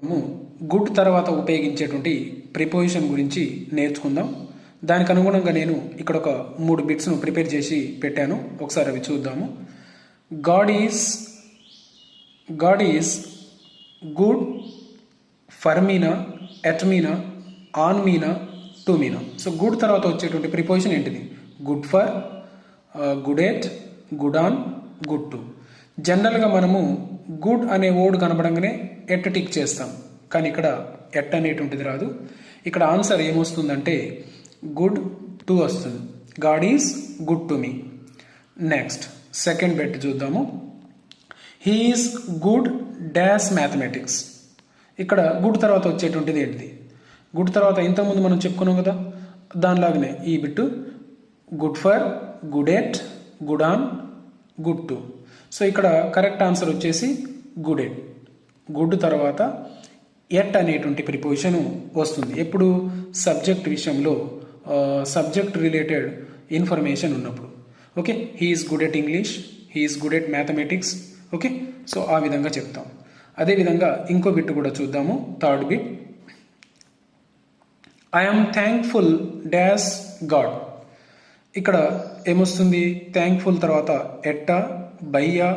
మనము గుడ్ తర్వాత ఉపయోగించేటువంటి ప్రిపోజిషన్ గురించి నేర్చుకుందాం. దానికి అనుగుణంగా నేను ఇక్కడ ఒక 3 బిట్స్ను ప్రిపేర్ చేసి పెట్టాను. ఒకసారి అవి చూద్దాము. God is good for Meena, at Meena, on Meena, to Meena. So good తర్వాత వచ్చేటువంటి ప్రిపోజిషన్ ఏంటిది? Good for, good at, good on, good to. జనరల్గా మనము గుడ్ అనే వర్డ్ కనబడంగానే ఎట్ టిక్ చేస్తాం, కానీ ఇక్కడ ఎట్ అనేటువంటిది రాదు. ఇక్కడ ఆన్సర్ ఏమొస్తుందంటే గుడ్ టు వస్తుంది. God is good to me. Next second bit చూద్దాము. He is good dash mathematics. ఇక్కడ గుడ్ తర్వాత వచ్చేటువంటిది ఏంటిది? గుడ్ తర్వాత ఇంతకుముందు మనం చెప్పుకున్నాం కదా, దానిలాగానే ఈ bit good for, good at, good on, good to. So ఇక్కడ కరెక్ట్ ఆన్సర్ వచ్చేసి గుడ్ ఎట్. గుడ్ తర్వాత ఎట్ అనేటువంటి ప్రిపోజిషన్ వస్తుంది ఎప్పుడు? సబ్జెక్ట్ విషయంలో సబ్జెక్ట్ రిలేటెడ్ ఇన్ఫర్మేషన్ ఉన్నప్పుడు. Okay, he is good at English, he is good at mathematics. Okay, so ఆ విధంగా చెప్తాం. అదేవిధంగా ఇంకో బిట్ కూడా చూద్దాము. Third bit, I'm thankful dash God. ఇక్కడ ఏమొస్తుంది? థ్యాంక్ఫుల్ తర్వాత ఎట్టా, బయ్యా,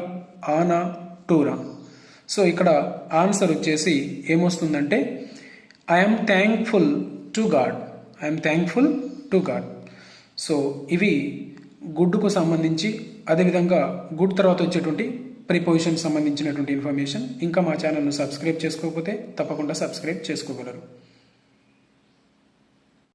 ఆనా, టూరా. సో ఇక్కడ ఆన్సర్ వచ్చేసి ఏమొస్తుందంటే I'm thankful to god. I'm thankful to god. So ఇవి గుడ్కు సంబంధించి, అదేవిధంగా గుడ్ తర్వాత వచ్చేటువంటి ప్రిపోజిషన్ సంబంధించినటువంటి ఇన్ఫర్మేషన్. ఇంకా మా ఛానల్ను సబ్స్క్రైబ్ చేసుకోకపోతే తప్పకుండా సబ్స్క్రైబ్ చేసుకోగలరు.